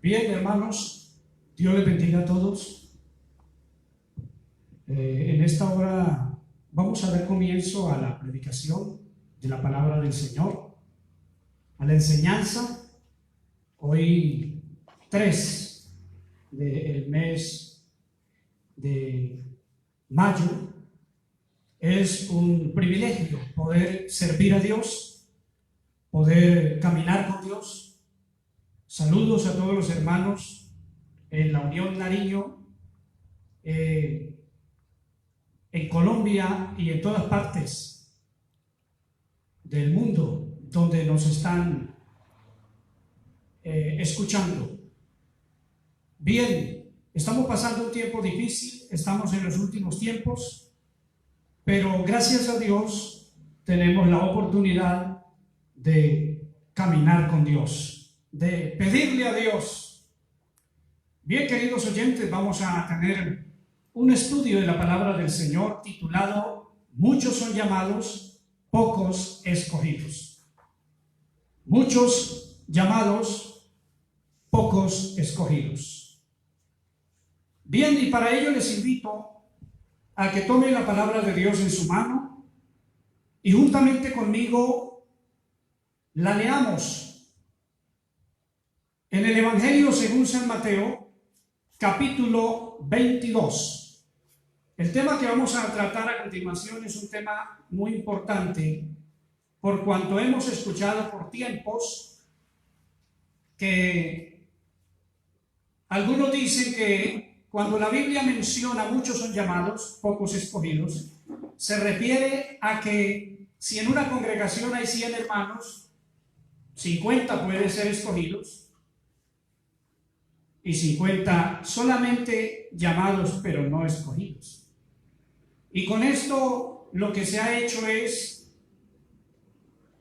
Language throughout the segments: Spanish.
Bien, hermanos, Dios les bendiga a todos. En esta hora vamos a dar comienzo a la predicación de la palabra del Señor, a la enseñanza. Hoy 3 del mes de mayo. Es un privilegio poder servir a Dios, poder caminar con Dios. Saludos a todos los hermanos en la Unión Nariño, en Colombia y en todas partes del mundo donde nos están escuchando. Bien, estamos pasando un tiempo difícil, estamos en los últimos tiempos, pero gracias a Dios tenemos la oportunidad de caminar con Dios, de pedirle a Dios. Bien, queridos oyentes, vamos a tener un estudio de la palabra del Señor titulado Muchos son llamados, pocos escogidos. Muchos llamados, pocos escogidos. Bien, y para ello les invito a que tomen la palabra de Dios en su mano y juntamente conmigo la leamos en el Evangelio según San Mateo, capítulo 22. El tema que vamos a tratar a continuación es un tema muy importante, por cuanto hemos escuchado por tiempos que algunos dicen que cuando la Biblia menciona muchos son llamados, pocos escogidos, se refiere a que si en una congregación hay 100 hermanos, 50 pueden ser escogidos y 50 solamente llamados pero no escogidos. Y con esto lo que se ha hecho es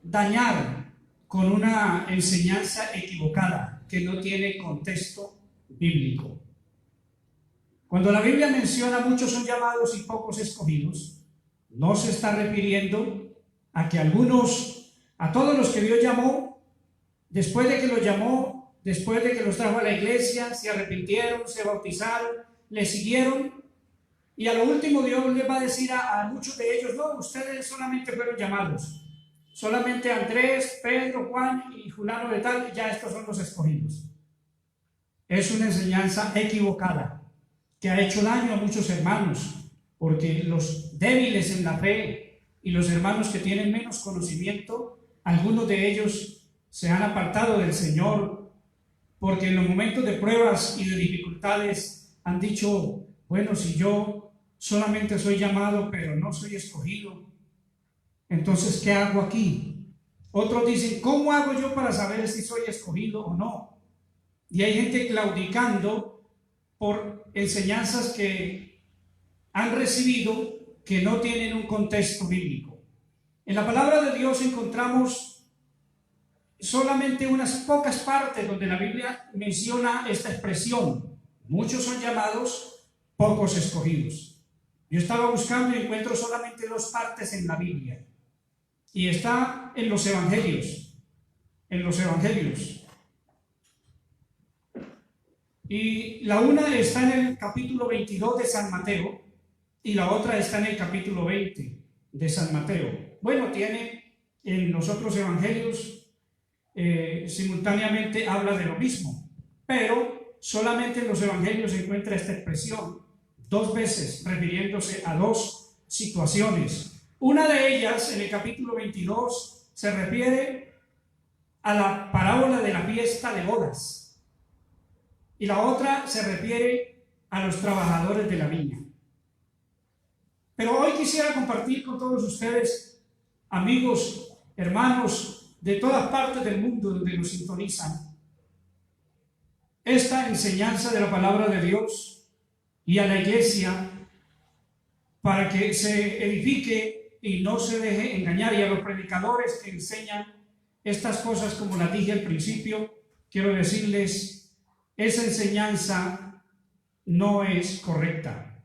dañar con una enseñanza equivocada que no tiene contexto bíblico. Cuando la Biblia menciona muchos son llamados y pocos escogidos, no se está refiriendo a que a todos los que Dios llamó, después de que los llamó, después de que los trajo a la iglesia, se arrepintieron, se bautizaron, le siguieron, y a lo último Dios les va a decir a muchos de ellos: no, ustedes solamente fueron llamados, solamente Andrés, Pedro, Juan y fulano de tal, ya estos son los escogidos. Es una enseñanza equivocada que ha hecho daño a muchos hermanos, porque los débiles en la fe y los hermanos que tienen menos conocimiento, algunos de ellos se han apartado del Señor, porque en los momentos de pruebas y de dificultades han dicho: bueno, si yo solamente soy llamado pero no soy escogido, entonces ¿qué hago aquí? Otros dicen: ¿cómo hago yo para saber si soy escogido o no? Y hay gente claudicando por enseñanzas que han recibido que no tienen un contexto bíblico. En la palabra de Dios encontramos solamente unas pocas partes donde la Biblia menciona esta expresión: muchos son llamados, pocos escogidos. Yo estaba buscando y encuentro solamente 2 partes en la Biblia, y está en los evangelios. Y la una está en el capítulo 22 de San Mateo y la otra está en el capítulo 20 de San Mateo. Bueno, tiene en los otros evangelios simultáneamente habla de lo mismo, pero solamente en los evangelios se encuentra esta expresión 2 veces refiriéndose a 2 situaciones. Una de ellas, en el capítulo 22, se refiere a la parábola de la fiesta de bodas, y la otra se refiere a los trabajadores de la viña. Pero hoy quisiera compartir con todos ustedes, amigos, hermanos de todas partes del mundo donde nos sintonizan, esta enseñanza de la palabra de Dios y a la iglesia, para que se edifique y no se deje engañar, y a los predicadores que enseñan estas cosas, como las dije al principio, quiero decirles: esa enseñanza no es correcta.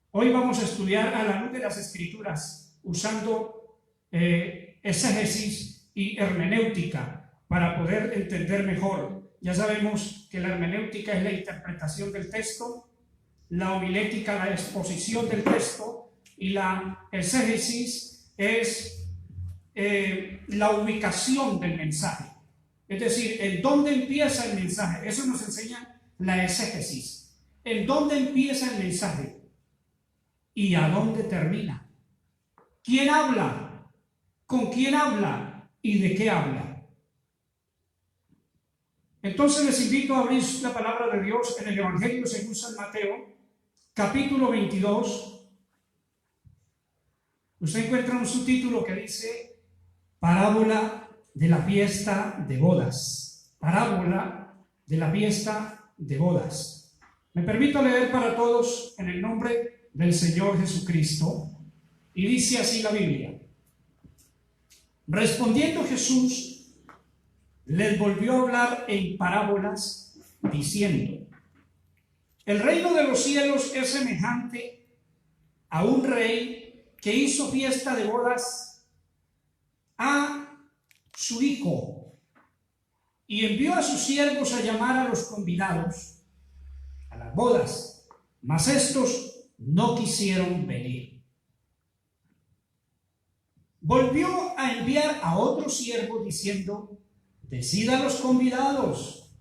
Hoy vamos a estudiar a la luz de las Escrituras, usando exégesis y hermenéutica para poder entender mejor Ya sabemos que la hermenéutica es la interpretación del texto, la homilética la exposición del texto y la exégesis es la ubicación del mensaje. Es decir, en dónde empieza el mensaje. Eso nos enseña la exégesis. En dónde empieza el mensaje y a dónde termina. ¿Quién habla? ¿Con quién habla? ¿Y de qué habla? Entonces les invito a abrir la palabra de Dios en el Evangelio según San Mateo, capítulo 22. Usted encuentra un subtítulo que dice Parábola de la fiesta de bodas. Parábola de la fiesta de bodas. Me permito leer para todos en el nombre del Señor Jesucristo. Y dice así la Biblia. Respondiendo Jesús, les volvió a hablar en parábolas, diciendo: el reino de los cielos es semejante a un rey que hizo fiesta de bodas a su hijo y envió a sus siervos a llamar a los convidados a las bodas, mas estos no quisieron venir. Volvió a enviar a otro siervo diciendo: decid a los convidados,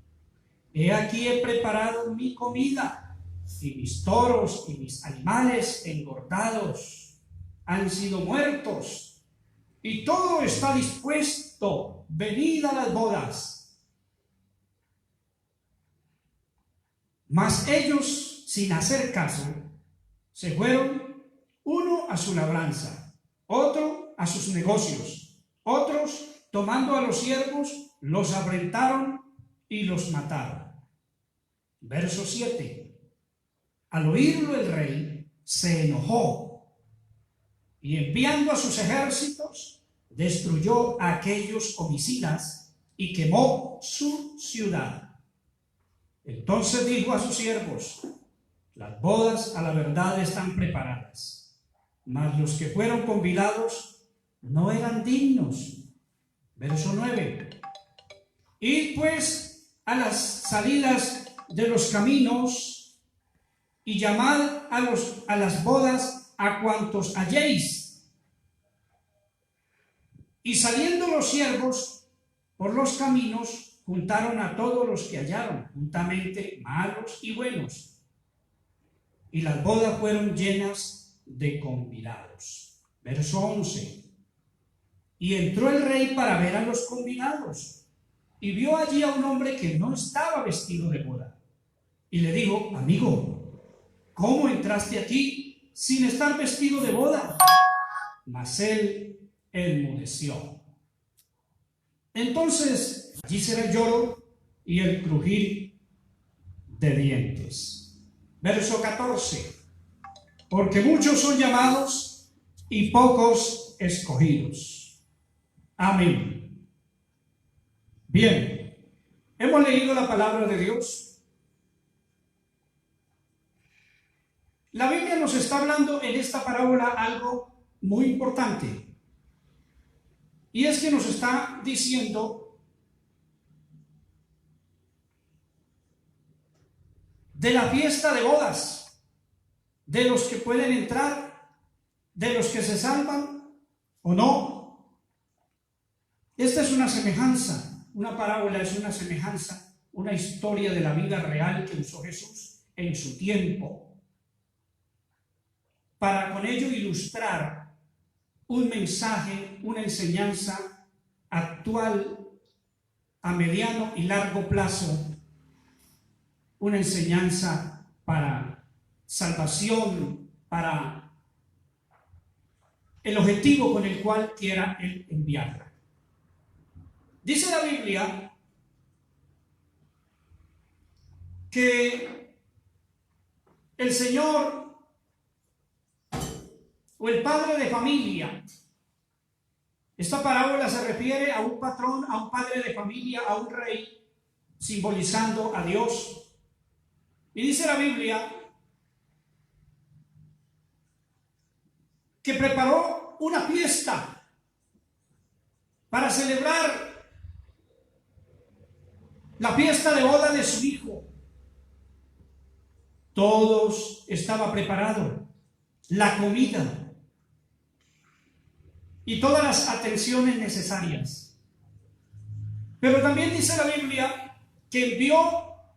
he aquí he preparado mi comida, y mis toros y mis animales engordados han sido muertos, y todo está dispuesto, venid a las bodas. Mas ellos, sin hacer caso, se fueron, uno a su labranza, otro a sus negocios, otros, tomando a los siervos, los afrentaron y los mataron. Verso 7. Al oírlo el rey se enojó y enviando a sus ejércitos destruyó a aquellos homicidas y quemó su ciudad. Entonces dijo a sus siervos: las bodas a la verdad están preparadas, mas los que fueron convidados no eran dignos. Verso 9. Id pues a las salidas de los caminos y llamad a las bodas a cuantos halléis. Y saliendo los siervos por los caminos, juntaron a todos los que hallaron, juntamente malos y buenos. Y las bodas fueron llenas de convidados. Verso 11. Y entró el rey para ver a los convidados, y vio allí a un hombre que no estaba vestido de boda. Y le dijo: amigo, ¿cómo entraste aquí sin estar vestido de boda? Mas él enmudeció. Entonces allí será el lloro y el crujir de dientes. Verso 14. Porque muchos son llamados y pocos escogidos. Amén. Bien, hemos leído la palabra de Dios. La Biblia nos está hablando en esta parábola algo muy importante. Y es que nos está diciendo de la fiesta de bodas, de los que pueden entrar, de los que se salvan o no. Esta es una semejanza, una parábola es una semejanza, una historia de la vida real que usó Jesús en su tiempo, para con ello ilustrar un mensaje, una enseñanza actual a mediano y largo plazo, una enseñanza para salvación, para el objetivo con el cual quiera él enviarla. Dice la Biblia que el Señor o el padre de familia, esta parábola se refiere a un patrón, a un padre de familia, a un rey, simbolizando a Dios. Y dice la Biblia que preparó una fiesta para celebrar la fiesta de boda de su hijo. Todos estaba preparado, la comida y todas las atenciones necesarias. Pero también dice la Biblia que envió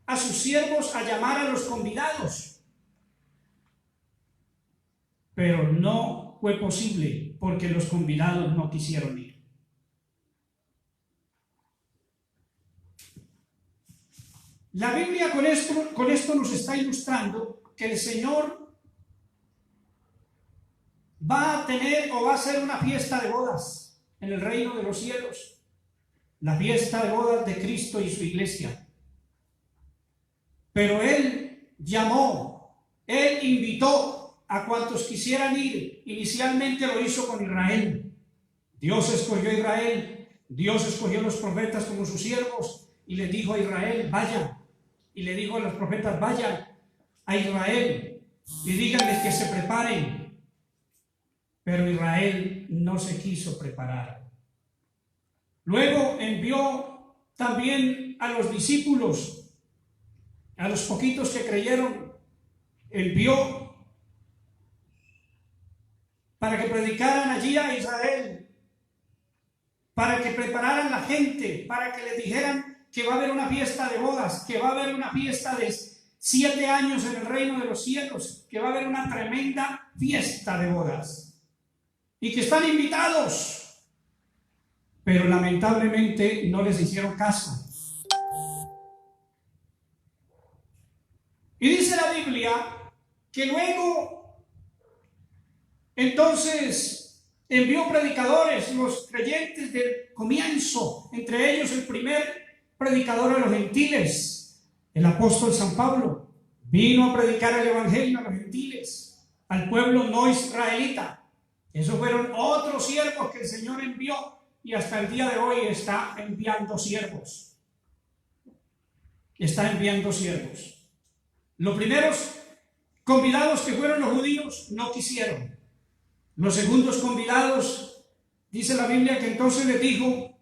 a sus siervos a llamar a los convidados. Pero no fue posible porque los convidados no quisieron ir. La Biblia con esto nos está ilustrando que el Señor va a tener o va a hacer una fiesta de bodas en el reino de los cielos. La fiesta de bodas de Cristo y su iglesia. Pero Él llamó, Él invitó a cuantos quisieran ir. Inicialmente lo hizo con Israel. Dios escogió a Israel. Dios escogió a los profetas como sus siervos y les dijo a Israel, vayan. Y le dijo a los profetas, vayan a Israel y díganles que se preparen. Pero Israel no se quiso preparar. Luego envió también a los discípulos, a los poquitos que creyeron, envió para que predicaran allí a Israel, para que prepararan la gente, para que les dijeran que va a haber una fiesta de bodas, que va a haber una fiesta de 7 años en el reino de los cielos, que va a haber una tremenda fiesta de bodas y que están invitados, pero lamentablemente no les hicieron caso. Y dice la Biblia que luego entonces envió predicadores, los creyentes del comienzo, entre ellos el primer predicador a los gentiles, el apóstol San Pablo, vino a predicar el evangelio a los gentiles, al pueblo no israelita. Esos fueron otros siervos que el Señor envió y hasta el día de hoy está enviando siervos. Está enviando siervos. Los primeros convidados que fueron los judíos no quisieron. Los segundos convidados, dice la Biblia que entonces les dijo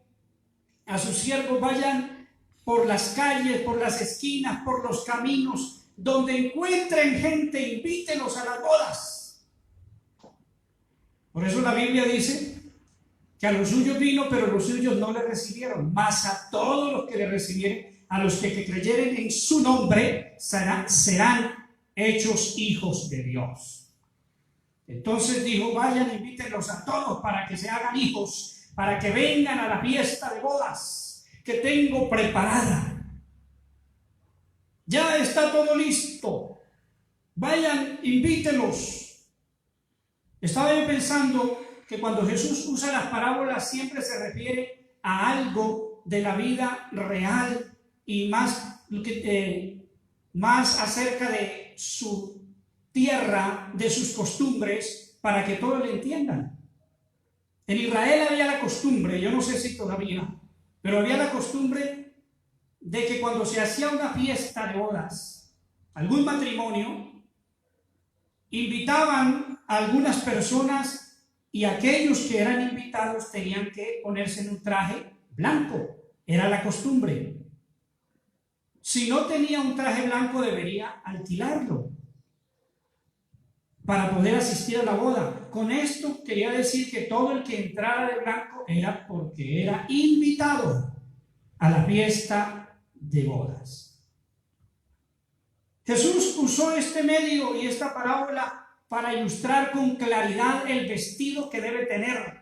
a sus siervos, vayan por las calles, por las esquinas, por los caminos, donde encuentren gente, invítenlos a las bodas. Por eso la Biblia dice que a los suyos vino, pero los suyos no le recibieron. Mas a todos los que le recibieron, a los que creyeren en su nombre, serán hechos hijos de Dios. Entonces dijo, vayan, invítenlos a todos para que se hagan hijos, para que vengan a la fiesta de bodas que tengo preparada. Ya está todo listo. Vayan, invítenlos. Estaba yo pensando que cuando Jesús usa las parábolas siempre se refiere a algo de la vida real y más acerca de su tierra, de sus costumbres, para que todos le entiendan. En Israel había la costumbre, yo no sé si todavía, pero había la costumbre de que cuando se hacía una fiesta de bodas, algún matrimonio, invitaban a algunas personas y aquellos que eran invitados tenían que ponerse en un traje blanco. Era la costumbre. Si no tenía un traje blanco debería alquilarlo para poder asistir a la boda. Con esto quería decir que todo el que entrara de blanco era porque era invitado a la fiesta de bodas. Jesús usó este medio y esta parábola para ilustrar con claridad el vestido que debe tener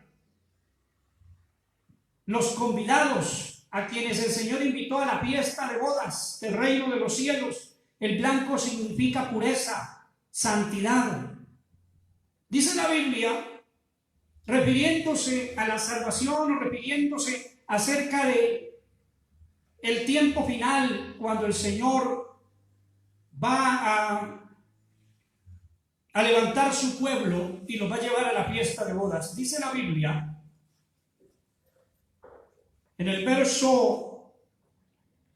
los convidados a quienes el Señor invitó a la fiesta de bodas del reino de los cielos. El blanco significa pureza, santidad. Dice la Biblia, refiriéndose a la salvación o refiriéndose acerca de el tiempo final, cuando el Señor va a levantar su pueblo y los va a llevar a la fiesta de bodas. Dice la Biblia, en el verso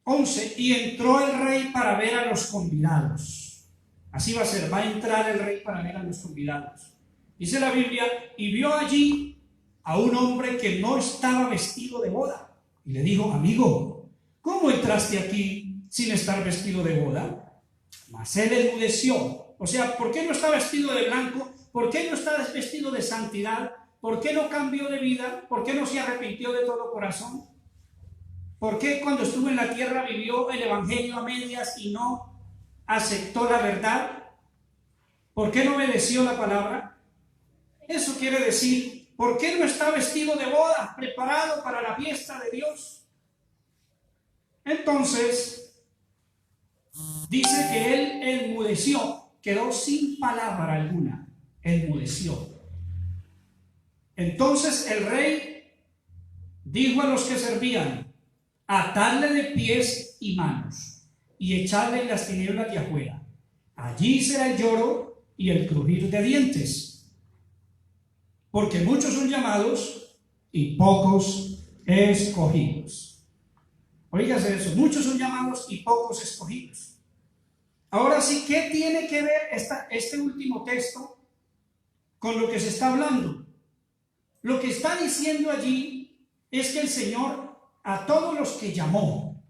11, y entró el rey para ver a los convidados. Así va a ser, va a entrar el rey para ver a los convidados. Dice la Biblia, y vio allí a un hombre que no estaba vestido de boda. Y le dijo, amigo, ¿cómo entraste aquí sin estar vestido de boda? Mas él enmudeció. O sea, ¿por qué no está vestido de blanco? ¿Por qué no está vestido de santidad? ¿Por qué no cambió de vida? ¿Por qué no se arrepintió de todo corazón? ¿Por qué cuando estuvo en la tierra vivió el evangelio a medias y no aceptó la verdad? ¿Por qué no obedeció la palabra? Eso quiere decir, ¿por qué no está vestido de boda, preparado para la fiesta de Dios? Entonces, dice que él enmudeció, quedó sin palabra alguna, enmudeció. Entonces el rey dijo a los que servían: atadle de pies y manos y echadle en las tinieblas de afuera. Allí será el lloro y el crujir de dientes, porque muchos son llamados y pocos escogidos. Oígase eso, muchos son llamados y pocos escogidos. Ahora sí, ¿qué tiene que ver este último texto con lo que se está hablando? Lo que está diciendo allí es que el Señor, a todos los que llamó,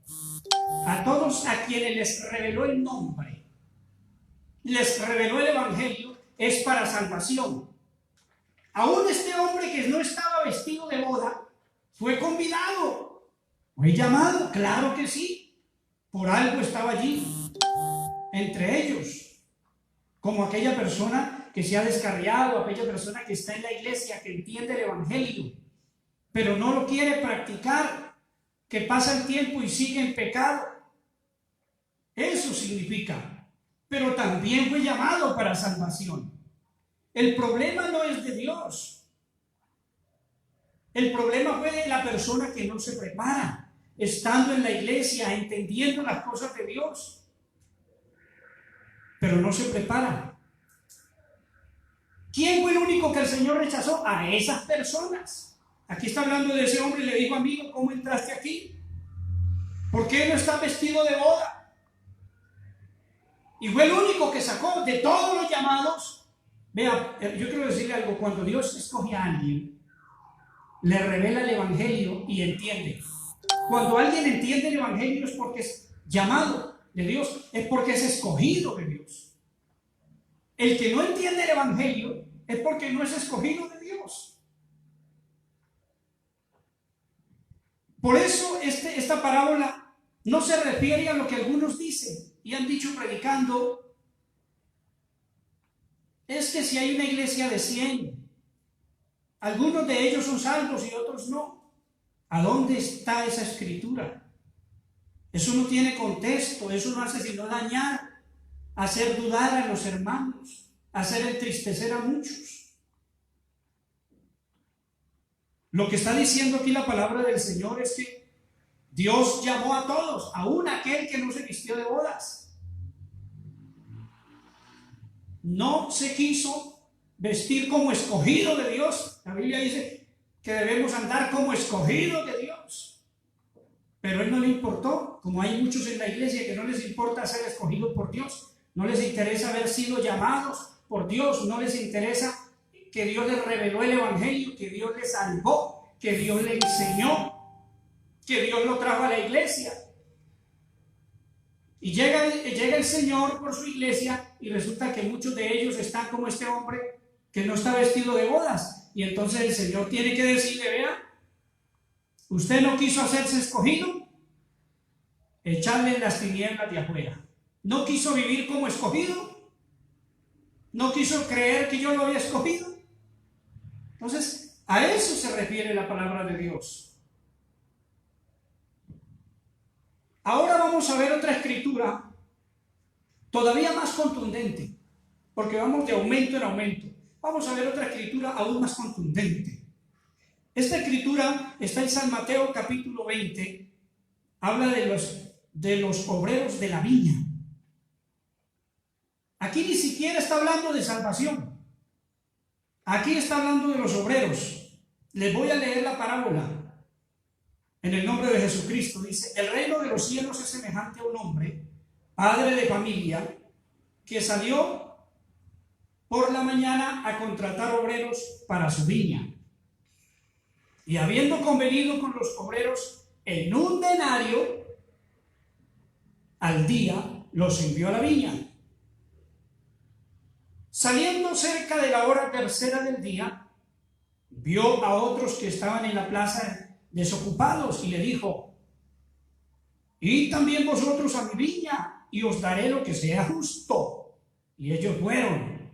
a todos a quienes les reveló el nombre, les reveló el evangelio, es para salvación. Aún este hombre que no estaba vestido de boda fue convidado, fue llamado, claro que sí, por algo estaba allí entre ellos, como aquella persona que se ha descarriado, aquella persona que está en la iglesia, que entiende el evangelio, pero no lo quiere practicar, que pasa el tiempo y sigue en pecado. Eso significa, pero también fue llamado para salvación. El problema no es de Dios. El problema fue de la persona que no se prepara, estando en la iglesia, entendiendo las cosas de Dios, pero no se prepara. ¿Quién fue el único que el Señor rechazó? A esas personas. Aquí está hablando de ese hombre y le dijo: amigo, ¿cómo entraste aquí? ¿Por qué no estás vestido de boda? Y fue el único que sacó de todos los llamados. Vea, yo quiero decirle algo: cuando Dios escoge a alguien, le revela el evangelio y entiende. Cuando alguien entiende el evangelio es porque es llamado de Dios, es porque es escogido de Dios. El que no entiende el evangelio es porque no es escogido de Dios. Por eso esta parábola no se refiere a lo que algunos dicen y han dicho predicando. Es que si hay una iglesia de 100, algunos de ellos son salvos y otros no. ¿A dónde está esa escritura? Eso no tiene contexto, eso no hace sino dañar, hacer dudar a los hermanos, hacer entristecer a muchos. Lo que está diciendo aquí la palabra del Señor es que Dios llamó a todos, aún aquel que no se vistió de bodas. No se quiso vestir como escogido de Dios. La Biblia dice que debemos andar como escogidos de Dios. Pero a él no le importó, como hay muchos en la iglesia que no les importa ser escogidos por Dios. No les interesa haber sido llamados por Dios, no les interesa que Dios les reveló el evangelio, que Dios les salvó, que Dios les enseñó, que Dios lo trajo a la iglesia. Y llega el Señor por su iglesia y resulta que muchos de ellos están como este hombre que no está vestido de bodas. Y entonces el Señor tiene que decirle: vea, usted no quiso hacerse escogido, echarle en las tinieblas de afuera. No quiso vivir como escogido, no quiso creer que yo lo había escogido. Entonces, a eso se refiere la palabra de Dios. Ahora vamos a ver otra escritura todavía más contundente, porque vamos de aumento en aumento. Vamos a ver otra escritura aún más contundente. Esta escritura está en San Mateo capítulo 20, habla de los obreros de la viña. Aquí ni siquiera está hablando de salvación. Aquí está hablando de los obreros. Les voy a leer la parábola. En el nombre de Jesucristo dice: el reino de los cielos es semejante a un hombre, padre de familia, que salió por la mañana a contratar obreros para su viña. Y habiendo convenido con los obreros en un denario, al día los envió a la viña. Saliendo cerca de la hora tercera del día, vio a otros que estaban en la plaza desocupados y le dijo: id también vosotros a mi viña y os daré lo que sea justo. Y ellos fueron.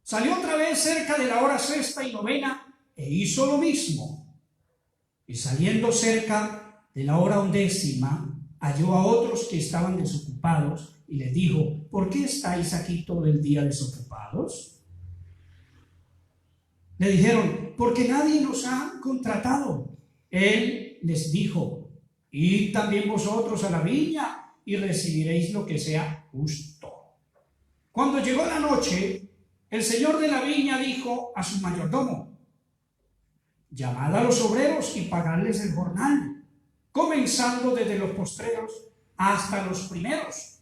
Salió otra vez cerca de la hora sexta y novena e hizo lo mismo. Y saliendo cerca de la hora undécima, halló a otros que estaban desocupados y les dijo: ¿por qué estáis aquí todo el día desocupados? Le dijeron: porque nadie nos ha contratado. Él les dijo: id también vosotros a la viña y recibiréis lo que sea justo. Cuando llegó la noche, el señor de la viña dijo a su mayordomo: llamad a los obreros y pagadles el jornal, comenzando desde los postreros hasta los primeros.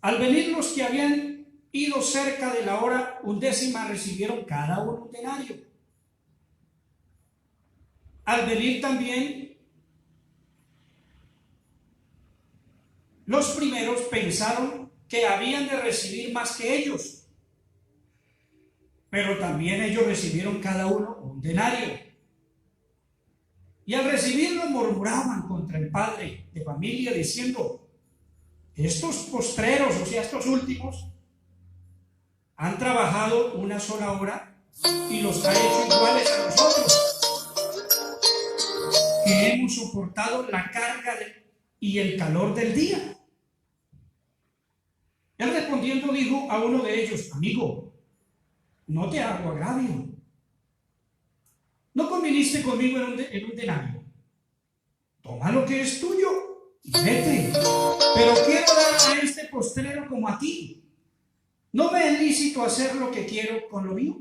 Al venir los que habían ido cerca de la hora undécima, recibieron cada uno un denario. Al venir también los primeros, pensaron que habían de recibir más que ellos, pero también ellos recibieron cada uno un denario. Y al recibirlo murmuraban contra el padre de familia diciendo: estos postreros, o sea, estos últimos, han trabajado una sola hora y los ha hecho iguales a nosotros, que hemos soportado la carga y el calor del día. Él respondiendo dijo a uno de ellos: amigo, no te hago agravio. ¿No conviniste conmigo en un denario? Toma lo que es tuyo y vete. Pero quiero dar a este postrero como a ti. ¿No me es lícito hacer lo que quiero con lo mío?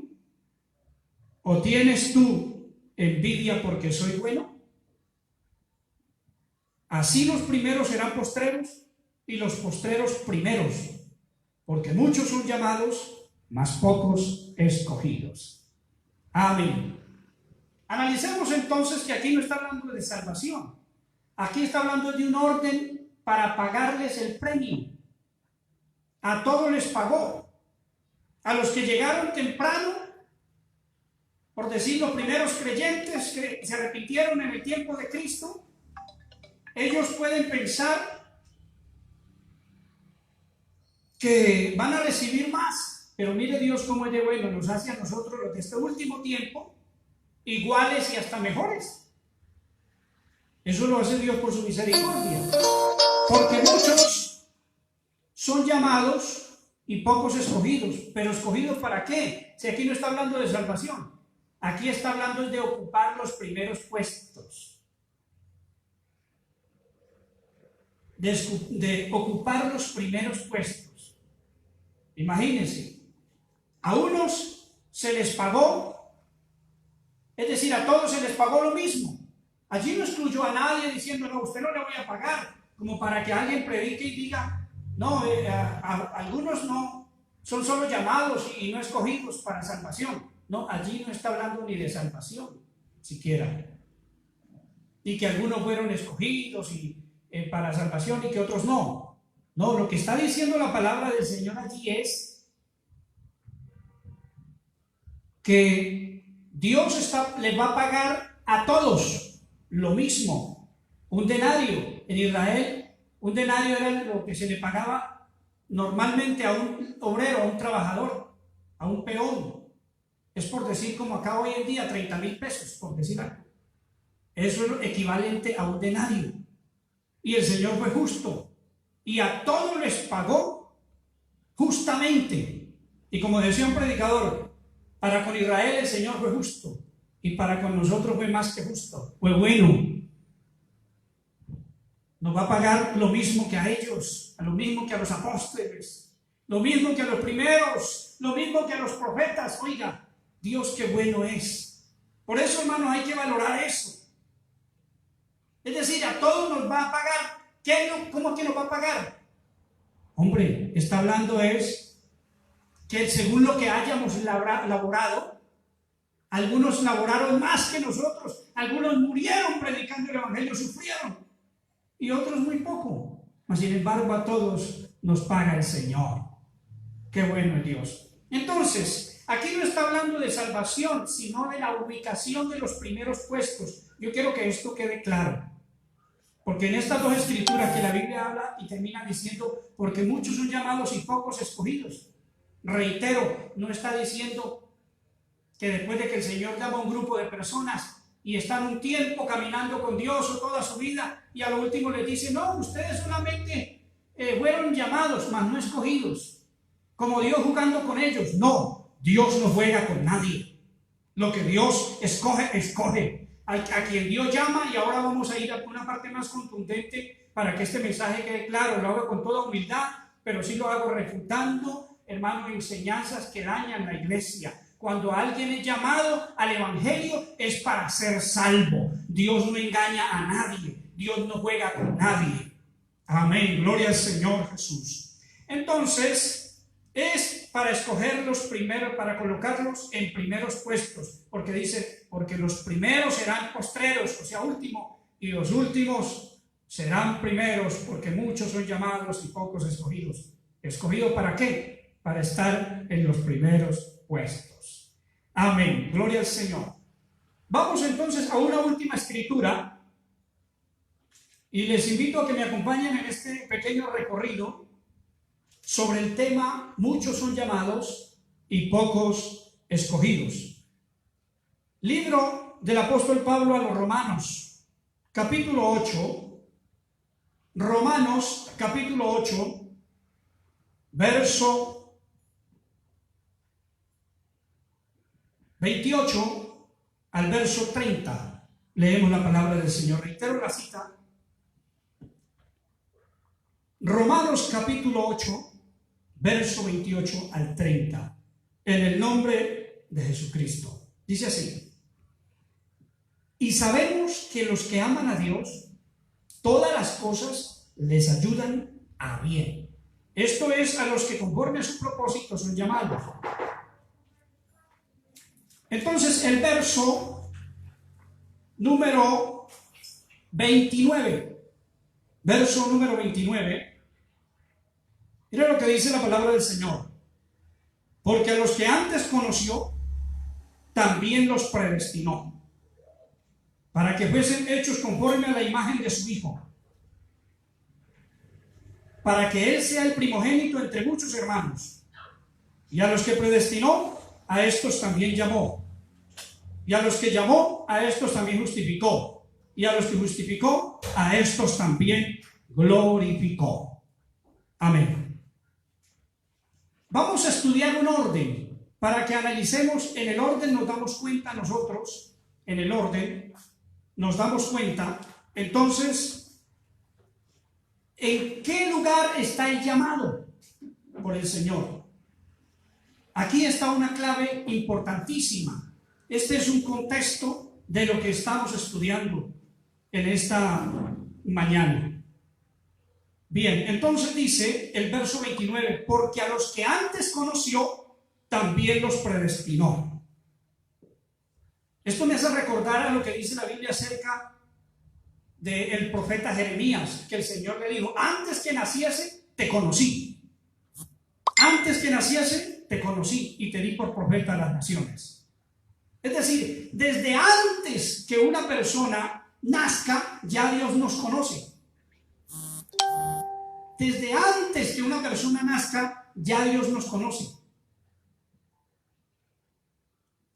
¿O tienes tú envidia porque soy bueno? Así los primeros serán postreros y los postreros primeros, porque muchos son llamados, mas pocos escogidos. Amén. Analicemos entonces que aquí no está hablando de salvación. Aquí está hablando de un orden para pagarles el premio. A todos les pagó. A los que llegaron temprano, por decir los primeros creyentes que se arrepintieron en el tiempo de Cristo, ellos pueden pensar que van a recibir más, pero mire Dios cómo es de bueno, nos hace a nosotros los de este último tiempo iguales y hasta mejores. Eso lo hace Dios por su misericordia, porque muchos son llamados y pocos escogidos. Pero ¿escogidos para qué? Si aquí no está hablando de salvación, aquí está hablando de ocupar los primeros puestos, de ocupar los primeros puestos. Imagínense, a unos se les pagó, es decir, a todos se les pagó lo mismo. Allí no excluyó a nadie diciendo: no, usted no le voy a pagar, como para que alguien predique y diga: no, algunos no, son solo llamados y no escogidos para salvación. No, allí no está hablando ni de salvación siquiera, y que algunos fueron escogidos y para salvación y que otros no. No, lo que está diciendo la palabra del Señor allí es que Dios les va a pagar a todos lo mismo, un denario. En Israel, un denario era lo que se le pagaba normalmente a un obrero, a un trabajador, a un peón. Es por decir, como acá hoy en día, 30,000 pesos, por decir algo. Eso es equivalente a un denario. Y el Señor fue justo y a todos les pagó justamente. Y como decía un predicador, para con Israel el Señor fue justo y para con nosotros fue más que justo, fue bueno. Nos va a pagar lo mismo que a ellos, lo mismo que a los apóstoles, lo mismo que a los primeros, lo mismo que a los profetas. Oiga, Dios qué bueno es. Por eso, hermanos, hay que valorar eso. Es decir, a todos nos va a pagar. ¿Cómo que nos va a pagar? Hombre, está hablando es que según lo que hayamos laborado, algunos laboraron más que nosotros, algunos murieron predicando el evangelio, sufrieron, y otros muy poco. Mas sin embargo a todos nos paga el Señor. Qué bueno es Dios. Entonces, aquí no está hablando de salvación, sino de la ubicación de los primeros puestos. Yo quiero que esto quede claro. Porque en estas dos escrituras que la Biblia habla y termina diciendo, porque muchos son llamados y pocos escogidos. Reitero, no está diciendo que después de que el Señor llama a un grupo de personas y están un tiempo caminando con Dios o toda su vida y a lo último les dice, no, ustedes solamente fueron llamados, mas no escogidos. Como Dios jugando con ellos. No, Dios no juega con nadie. Lo que Dios escoge, escoge. A quien Dios llama, y ahora vamos a ir a una parte más contundente para que este mensaje quede claro. Lo hago con toda humildad, pero sí lo hago refutando, hermanos, enseñanzas que dañan la iglesia. Cuando alguien es llamado al evangelio es para ser salvo. Dios no engaña a nadie. Dios no juega con nadie. Amén. Gloria al Señor Jesús. Entonces, es para escoger los primeros, para colocarlos en primeros puestos, porque dice, porque los primeros serán postreros, o sea, último, y los últimos serán primeros, porque muchos son llamados y pocos escogidos. ¿Escogidos para qué? Para estar en los primeros puestos. Amén, gloria al Señor. Vamos entonces a una última escritura, y les invito a que me acompañen en este pequeño recorrido sobre el tema, muchos son llamados y pocos escogidos. Libro del apóstol Pablo a los Romanos, capítulo 8, Romanos, capítulo 8, verso 28 al verso 30. Leemos la palabra del Señor. Reitero la cita. Romanos, capítulo 8, verso 28 al 30, en el nombre de Jesucristo. Dice así: y sabemos que los que aman a Dios, todas las cosas les ayudan a bien. Esto es, a los que conforme a su propósito son llamados. Entonces, el verso número 29, verso número 29, mira lo que dice la palabra del Señor. Porque a los que antes conoció, también los predestinó, para que fuesen hechos conforme a la imagen de su Hijo, para que Él sea el primogénito entre muchos hermanos. Y a los que predestinó, a estos también llamó. Y a los que llamó, a estos también justificó. Y a los que justificó, a estos también glorificó. Amén. Vamos a estudiar un orden, para que analicemos. En el orden nos damos cuenta nosotros, en el orden nos damos cuenta, entonces, ¿en qué lugar está el llamado por el Señor? Aquí está una clave importantísima. Este es un contexto de lo que estamos estudiando en esta mañana. Bien, entonces dice el verso 29, porque a los que antes conoció, también los predestinó. Esto me hace recordar a lo que dice la Biblia acerca del profeta Jeremías, que el Señor le dijo: antes que naciese, te conocí. Antes que naciese, te conocí y te di por profeta a las naciones. Es decir, desde antes que una persona nazca, ya Dios nos conoce. Desde antes que una persona nazca, ya Dios nos conoce.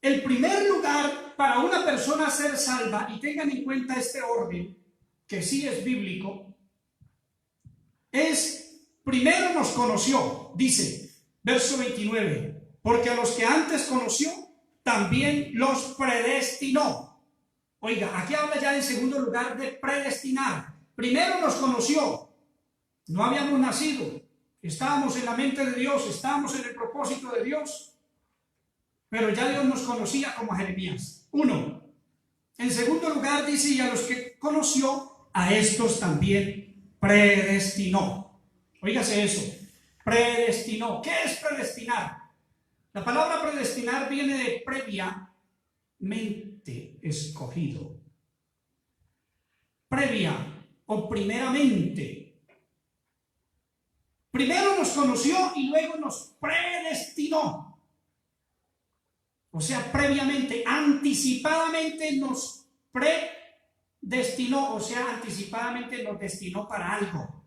El primer lugar para una persona ser salva, y tengan en cuenta este orden, que sí es bíblico, es: primero nos conoció, dice, verso 29, porque a los que antes conoció, también los predestinó. Oiga, aquí habla ya en segundo lugar de predestinar. Primero nos conoció. No habíamos nacido, estábamos en la mente de Dios, estábamos en el propósito de Dios, pero ya Dios nos conocía, como a Jeremías. Uno. En segundo lugar dice: y a los que conoció, a estos también predestinó. Óigase eso, predestinó. ¿Qué es predestinar? La palabra predestinar viene de previamente escogido. Previa o primeramente. Primero nos conoció y luego nos predestinó. O sea, previamente, anticipadamente nos predestinó, o sea, anticipadamente nos destinó para algo.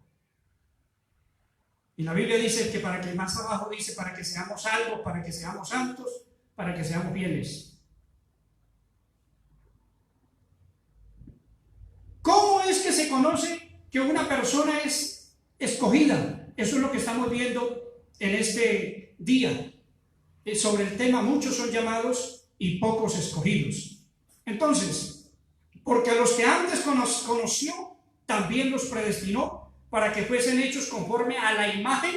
Y la Biblia dice que para que más abajo dice, para que seamos salvos, para que seamos santos, para que seamos fieles. ¿Cómo es que se conoce que una persona es escogida? Eso es lo que estamos viendo en este día. Sobre el tema, muchos son llamados y pocos escogidos. Entonces, porque a los que antes conoció, también los predestinó para que fuesen hechos conforme a la imagen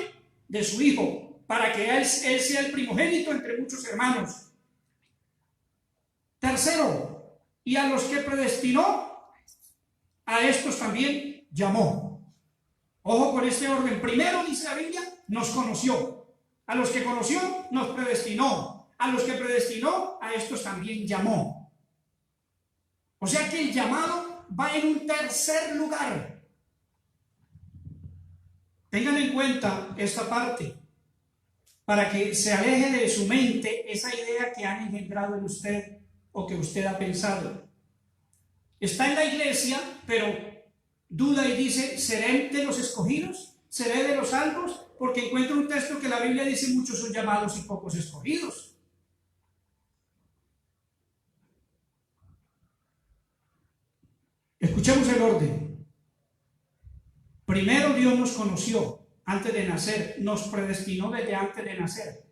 de su Hijo, para que él sea el primogénito entre muchos hermanos. Tercero, y a los que predestinó, a estos también llamó. Ojo con este orden. Primero, dice la Biblia, nos conoció. A los que conoció, nos predestinó. A los que predestinó, a estos también llamó. O sea que el llamado va en un tercer lugar. Tengan en cuenta esta parte para que se aleje de su mente esa idea que han engendrado en usted o que usted ha pensado. Está en la iglesia, pero duda y dice, ¿seré de los escogidos? ¿Seré de los salvos? Porque encuentro un texto que la Biblia dice, muchos son llamados y pocos escogidos. Escuchemos el orden. Primero Dios nos conoció antes de nacer, nos predestinó desde antes de nacer.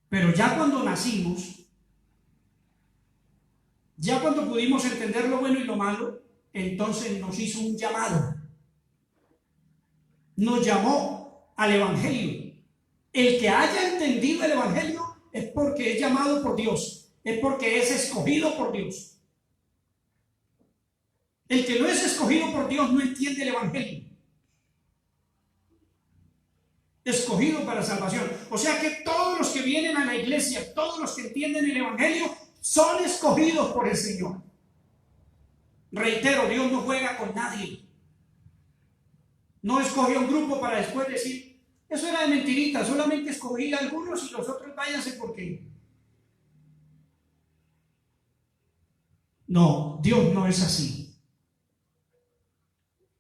Pero ya cuando nacimos, ya cuando pudimos entender lo bueno y lo malo, entonces nos hizo un llamado. Nos llamó al Evangelio. El que haya entendido el Evangelio es porque es llamado por Dios, es porque es escogido por Dios. El que no es escogido por Dios no entiende el Evangelio. Escogido para salvación. O sea que todos los que vienen a la iglesia, todos los que entienden el Evangelio, son escogidos por el Señor. Reitero, Dios no juega con nadie. No escogió un grupo para después decir, eso era de mentirita, solamente escogí a algunos y los otros váyanse porque... No, Dios no es así.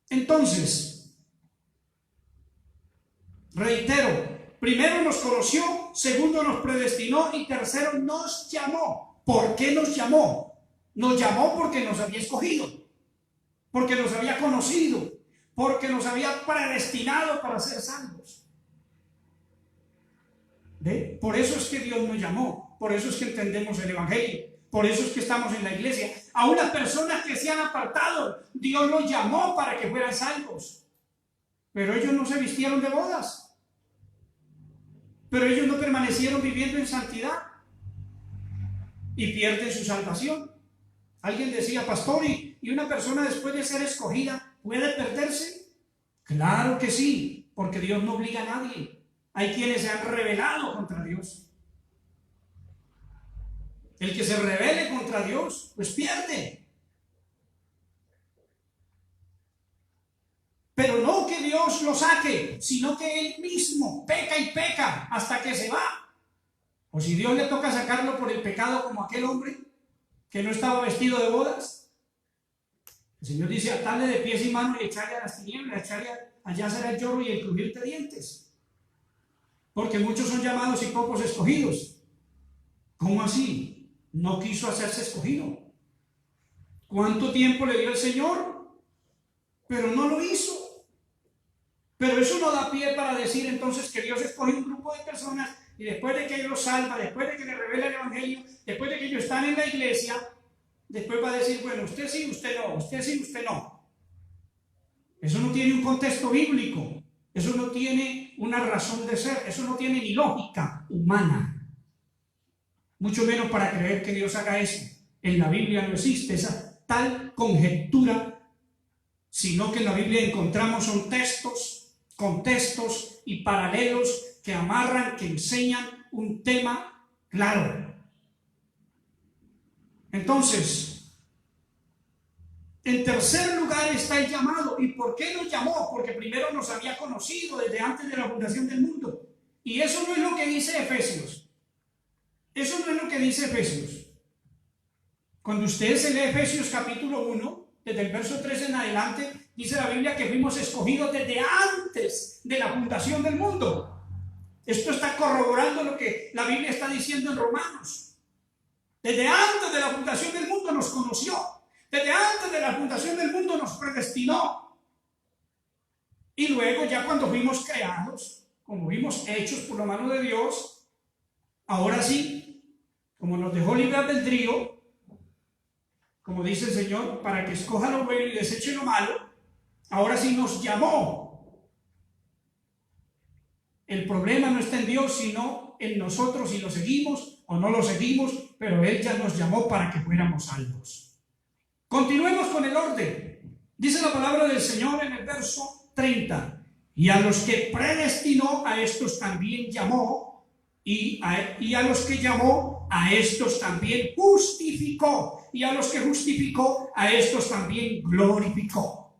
Entonces, reitero, primero nos conoció, segundo nos predestinó y tercero nos llamó. ¿Por qué nos llamó? Nos llamó porque nos había escogido, porque nos había conocido, porque nos había predestinado para ser salvos. ¿Ve? Por eso es que Dios nos llamó, por eso es que entendemos el Evangelio, por eso es que estamos en la iglesia. A unas personas que se han apartado, Dios los llamó para que fueran salvos, pero ellos no se vistieron de bodas, pero ellos no permanecieron viviendo en santidad y pierden su salvación. Alguien decía, pastor, ¿y una persona después de ser escogida puede perderse? Claro que sí, porque Dios no obliga a nadie. Hay quienes se han rebelado contra Dios. El que se rebele contra Dios, pues pierde. Pero no que Dios lo saque, sino que Él mismo peca y peca hasta que se va. O si Dios le toca sacarlo por el pecado como aquel hombre que no estaba vestido de bodas. El Señor dice, atarle de pies y manos y echarle a las tinieblas, allá será el lloro y el crujir de dientes. Porque muchos son llamados y pocos escogidos. ¿Cómo así? No quiso hacerse escogido. ¿Cuánto tiempo le dio el Señor? Pero no lo hizo. Pero eso no da pie para decir entonces que Dios escoge un grupo de personas y después de que Él los salva, después de que le revela el Evangelio, después de que ellos están en la iglesia, después va a decir, bueno, usted sí, usted no, usted sí, usted no. Eso no tiene un contexto bíblico, eso no tiene una razón de ser, eso no tiene ni lógica humana. Mucho menos para creer que Dios haga eso. En la Biblia no existe esa tal conjetura, sino que en la Biblia encontramos son textos, contextos y paralelos que amarran, que enseñan un tema claro. Entonces, En tercer lugar está el llamado. ¿Y por qué nos llamó? Porque primero nos había conocido desde antes de la fundación del mundo. Y eso no es lo que dice Efesios. Eso no es lo que dice Efesios. Cuando usted se lee Efesios capítulo 1, desde el verso 3 en adelante, dice la Biblia que fuimos escogidos desde antes de la fundación del mundo. Esto está corroborando lo que la Biblia está diciendo en Romanos. Desde antes de la fundación del mundo nos conoció. Desde antes de la fundación del mundo nos predestinó. Y luego ya cuando fuimos creados, como fuimos hechos por la mano de Dios, ahora sí, como nos dejó libre albedrío, como dice el Señor, para que escoja lo bueno y deseche lo malo, ahora sí nos llamó. El problema no está en Dios, sino en nosotros, si lo seguimos o no lo seguimos, pero Él ya nos llamó para que fuéramos salvos. Continuemos con el orden. Dice la palabra del Señor en el verso 30. Y a los que predestinó, a estos también llamó, y a los que llamó, a estos también justificó, y a los que justificó, a estos también glorificó.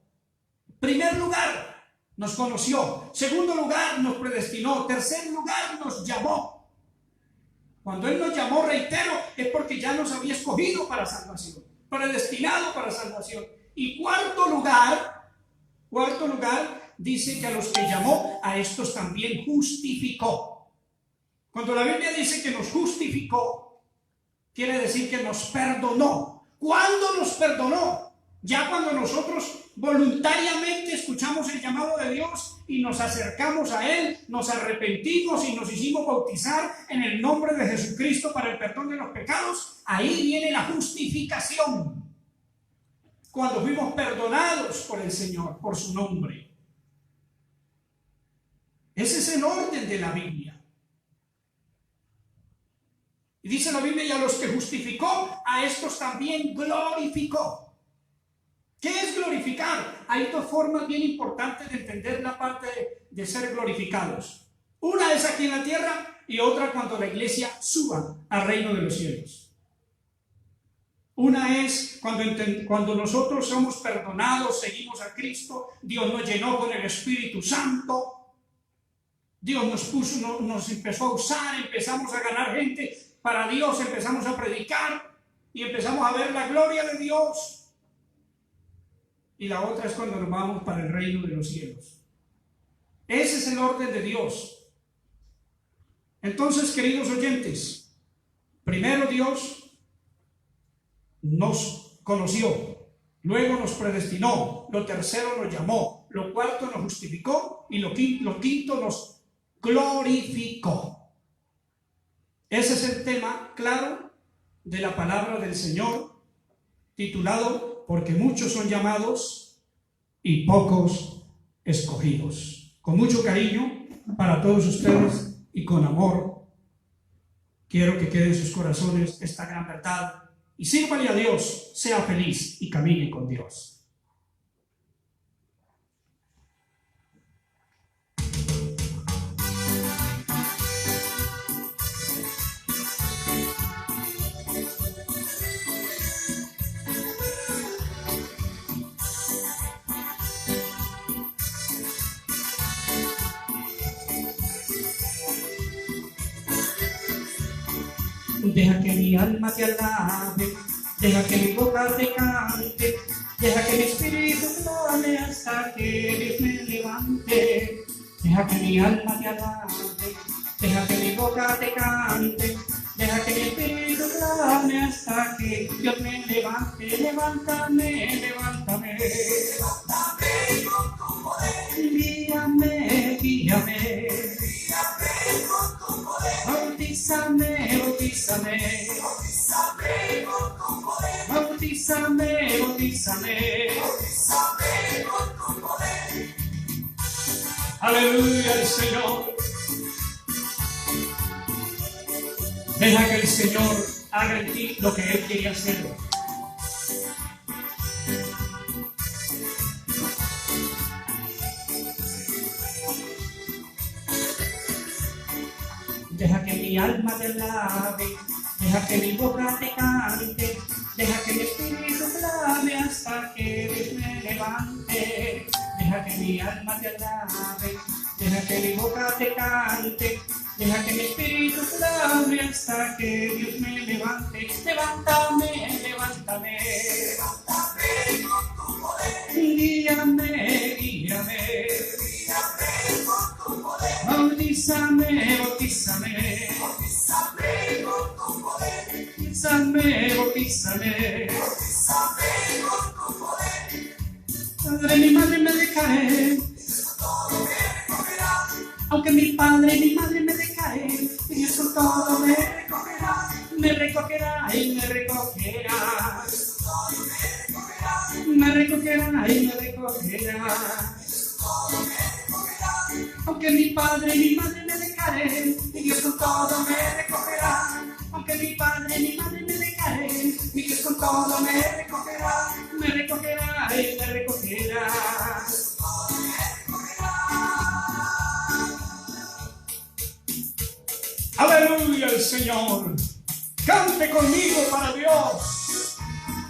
Primer lugar, nos conoció. Segundo lugar, nos predestinó. Tercer lugar, nos llamó. Cuando Él nos llamó, reitero, es porque ya nos había escogido para salvación, predestinado para salvación. Y cuarto lugar, dice que a los que llamó, a estos también justificó. Cuando la Biblia dice que nos justificó, quiere decir que nos perdonó. ¿Cuándo nos perdonó? Ya cuando nosotros voluntariamente escuchamos el llamado de Dios y nos acercamos a Él, nos arrepentimos y nos hicimos bautizar en el nombre de Jesucristo para el perdón de los pecados, ahí viene la justificación. Cuando fuimos perdonados por el Señor, por su nombre. Ese es el orden de la Biblia. Y dice la Biblia, y a los que justificó, a estos también glorificó. ¿Qué es glorificar? Hay dos formas bien importantes de entender la parte de ser glorificados. Una es aquí en la tierra y otra cuando la iglesia suba al reino de los cielos. Una es cuando nosotros somos perdonados, seguimos a Cristo, Dios nos llenó con el Espíritu Santo, Dios nos empezó a usar, empezamos a ganar gente para Dios, empezamos a predicar y empezamos a ver la gloria de Dios. Y la otra es cuando nos vamos para el reino de los cielos. Ese es el orden de Dios. Entonces, queridos oyentes, primero Dios nos conoció, luego nos predestinó, lo tercero nos llamó, lo cuarto nos justificó y lo quinto nos glorificó. Ese es el tema claro de la palabra del Señor, titulado porque muchos son llamados y pocos escogidos. Con mucho cariño para todos ustedes y con amor, quiero que quede en sus corazones esta gran verdad y sírvale a Dios, sea feliz y camine con Dios. Deja que mi alma te alabe, deja que mi boca te cante, deja que mi espíritu clame hasta que Dios me levante. Deja que mi alma te alabe, deja que mi boca te cante, deja que mi espíritu clame hasta que Dios me levante. Levántame, levántame, levántame con tu poder, guíame, guíame, guíame con tu poder, bautízame, bautízame, bautízame con tu poder, bautízame, bautízame, bautízame con tu poder. Aleluya al Señor. Deja que el Señor haga en ti lo que Él quiere hacer. Deja que mi alma te alabe, deja que mi boca te cante, deja que mi espíritu clame hasta que Deja que mi alma te alabe, deja que mi boca te cante, deja que mi espíritu te alabe hasta que Dios me levante. Levántame, levántame, levántame con tu poder. Guíame, guíame, guíame con tu poder. Bautízame, bautízame, bautízame con tu poder. Bautízame, bautízame, bautízame con tu poder. Padre, mi madre me dejaré, todo me recogerá. Aunque mi padre y mi madre me dejaré, Dios con todo me recogerá. Me recogerá y me recogerá. Me recogerá y me recogerá. Aunque mi padre y mi madre me dejaré, Dios con todo me recogerá. Aunque mi padre y mi madre me dejaré, Dios con todo me recogerá. Me recogerá y me recogerá. Aleluya al Señor. Cante conmigo para Dios.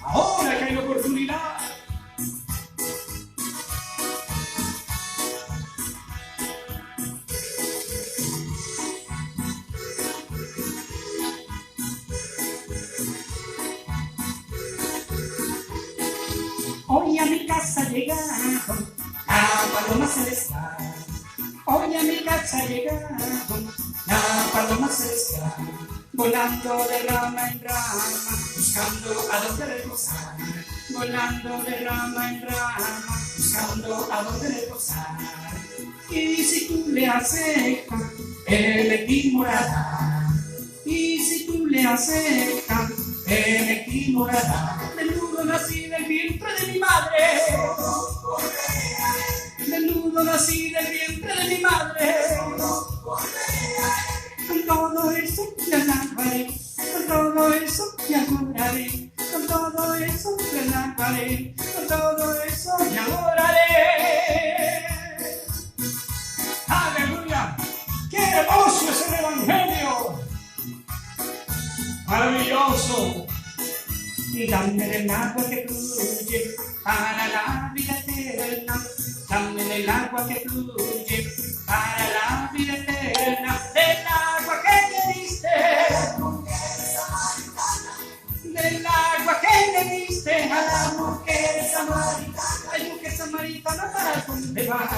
Ahora que hay oportunidad. Hoy a mi casa llegaron la paloma celestial. Hoy a mi casa llegaron la paloma celestial. Volando de rama en rama, buscando a dónde reposar. Volando de rama en rama, buscando a dónde reposar. Y si tú le aceptas, él en ti morará. Y si tú le aceptas, él en ti morará. Desnudo nací del vientre de mi madre. Desnudo nací del vientre de mi madre. Con todo eso te alabaré, con todo eso te adoraré, con todo eso te alabaré, con todo eso te adoraré. ¡Aleluya! ¡Qué hermoso es el Evangelio! ¡Maravilloso! Y dame del agua que fluye para la vida eterna. Dame del agua que fluye para la vida eterna. Del agua que me diste, del agua que me diste a la mujer samaritana. Ay, mujer samaritana, ¿para dónde vas?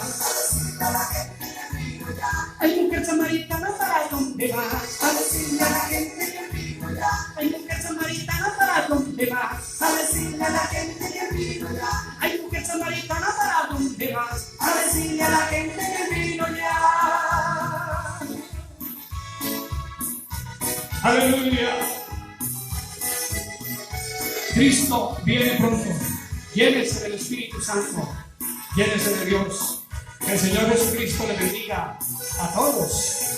Ay, mujer samaritana, ¿para dónde vas? A decirle a la gente que vino ya. Ay, mujer samaritana, ¿para dónde vas? A decirle a la gente que vino ya. Ay, mujer samaritana, ¿para dónde vas? A decirle a la gente que vino ya. Aleluya. Cristo viene pronto. Llénese del Espíritu Santo. Llénese de Dios. Que el Señor Jesucristo le bendiga a todos.